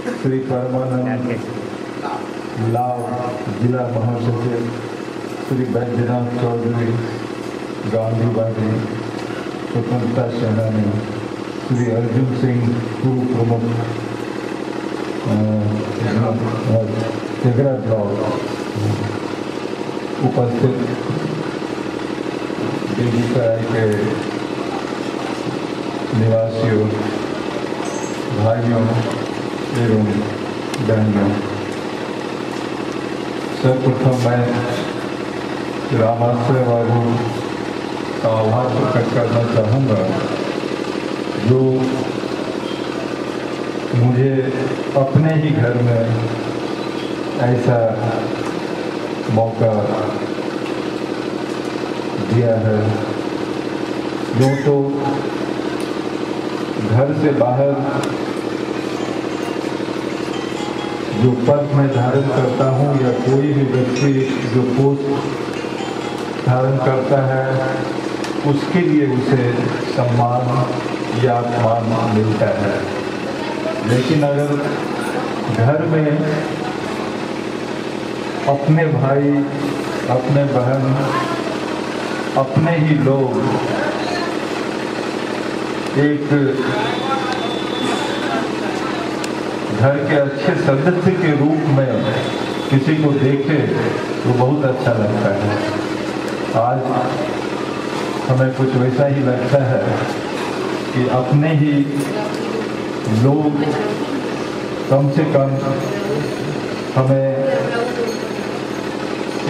श्री परमानंद लाव जिला महासचिव श्री बैजनाथ चौधरी गांधीवादी स्वतंत्रता सेनानी श्री अर्जुन सिंह पूर्व प्रमुख तेगरा ब्लॉक उपस्थित बेगूसराय के निवासियों भाइयों एवं बहनों, सर्वप्रथम मैं रामाश्रय बाबू का आभार प्रकट करना चाहूँगा जो मुझे अपने ही घर में ऐसा मौका दिया है। जो तो घर से बाहर जो पद मैं धारण करता हूँ या कोई भी व्यक्ति जो पोस्ट धारण करता है उसके लिए उसे सम्मान या अपमान मिलता है, लेकिन अगर घर में अपने भाई, अपने बहन, अपने ही लोग एक घर के अच्छे सदस्य के रूप में किसी को देखे तो बहुत अच्छा लगता है। आज हमें कुछ वैसा ही लगता है कि अपने ही लोग कम से कम हमें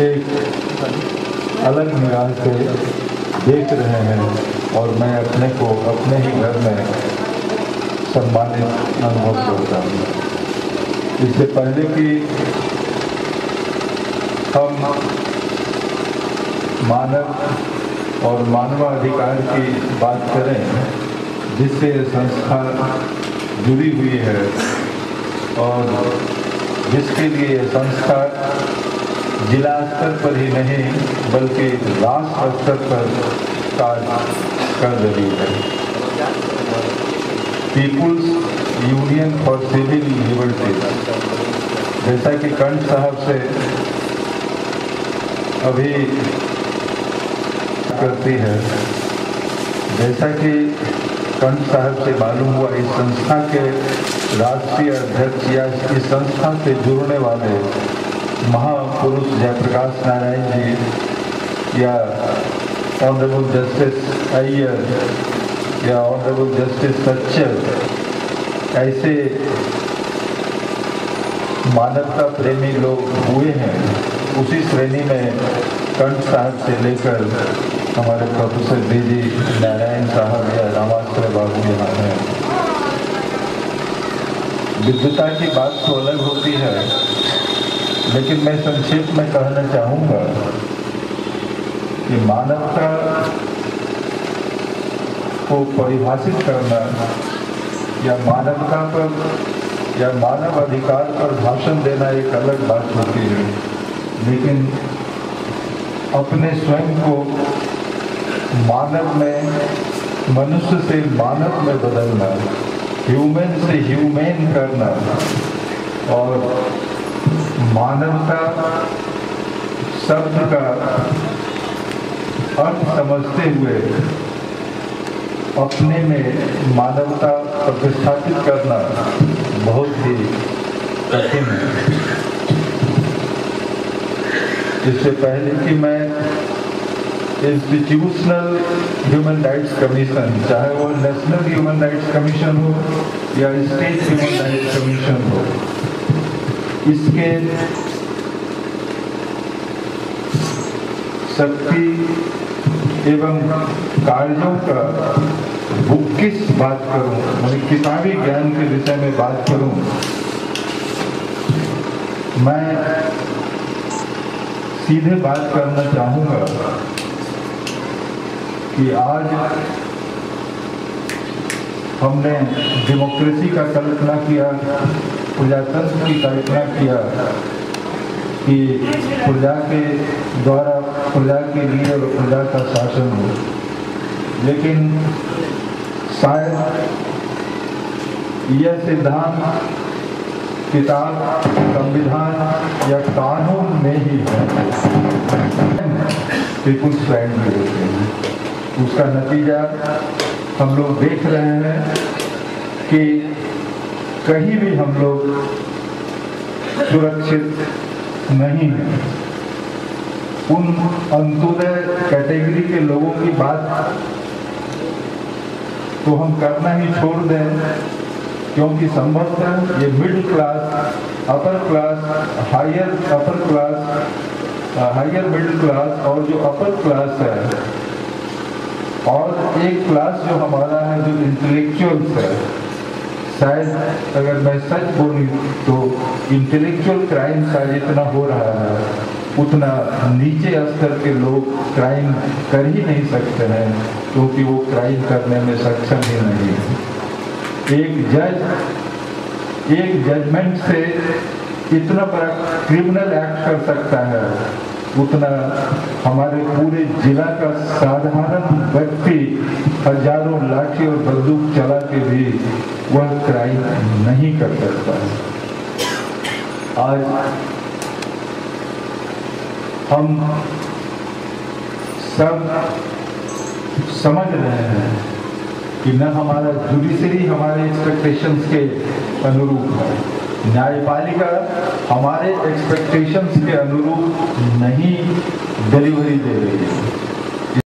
एक अलग निगाह से देख रहे हैं और मैं अपने को अपने ही घर में सम्मानित अनुभव करता हूँ। इससे पहले कि हम मानव और मानवाधिकार की बात करें जिससे संस्था जुड़ी हुई है और जिसके लिए संस्था जिला स्तर पर ही नहीं बल्कि राष्ट्र स्तर पर कार्य कर रही है। People's Union for Civil Liberties, जैसा कि कंठ साहब से अभी करती है, जैसा कि कंठ साहब से मालूम हुआ, इस संस्था के राष्ट्रीय अध्यक्ष या इस संस्था से जुड़ने वाले महापुरुष जयप्रकाश नारायण जी या ऑनरेबल जस्टिस अय्यर या ऑनरेबल जस्टिस सच्चर ऐसे मानवता प्रेमी लोग हुए हैं, उसी श्रेणी में कंठ साहब से लेकर हमारे प्रोफेसर बीजी नारायण साहब या रामाश्रय बाबू यहाँ हैं। विद्वता की बात तो अलग होती है, लेकिन मैं संक्षेप में कहना चाहूँगा कि मानवता को परिभाषित करना या मानवता पर या मानव अधिकार पर भाषण देना एक अलग बात होती है, लेकिन अपने स्वयं को मानव में, मनुष्य से मानव में बदलना, ह्यूमन से ह्यूमन करना और मानवता शब्द का अर्थ समझते हुए अपने में मानवता प्रतिष्ठापित करना बहुत ही कठिन है। इससे पहले कि मैं इंस्टीट्यूशनल ह्यूमन राइट्स कमीशन, चाहे वो नेशनल ह्यूमन राइट्स कमीशन हो या स्टेट ह्यूमन राइट्स कमीशन हो, इसके शक्ति एवं कार्यों का किस बात करूं, मैं किताबी ज्ञान के विषय में बात करूं, मैं सीधे बात करना चाहूंगा कि आज हमने डेमोक्रेसी का कल्पना किया, प्रजातंत्र की कल्पना किया कि प्रजा के द्वारा प्रजा के लिए और प्रजा का शासन हो, लेकिन शायद यह सिद्धांत किताब, संविधान या कानून में ही है। पीपुल्स राइट में होते हैं। उसका नतीजा हम लोग देख रहे हैं कि कहीं भी हम लोग सुरक्षित नहीं है। उन अंत्योदय कैटेगरी के लोगों की बात तो हम करना ही छोड़ दें, क्योंकि संभवतः ये middle class, upper class, higher upper class, higher middle class और जो अपर क्लास है, और एक क्लास जो हमारा है जो इंटेलेक्चुअल्स है, शायद अगर मैं सच बोलूं तो इंटेलेक्चुअल क्राइम शायद इतना हो रहा है उतना नीचे स्तर के लोग क्राइम कर ही नहीं सकते हैं, क्योंकि वो क्राइम करने में सक्षम ही नहीं है। एक जजमेंट से इतना बड़ा क्रिमिनल एक्ट कर सकता है, उतना हमारे पूरे जिला का साधारण व्यक्ति हजारों लाठी और बंदूक चला के भी वह क्राइम नहीं कर सकता है। आज हम सब समझ रहे हैं कि न हमारा जुडिशरी हमारे एक्सपेक्टेशंस के अनुरूप है, न्यायपालिका हमारे एक्सपेक्टेशंस के अनुरूप नहीं डिलीवरी दे रही है।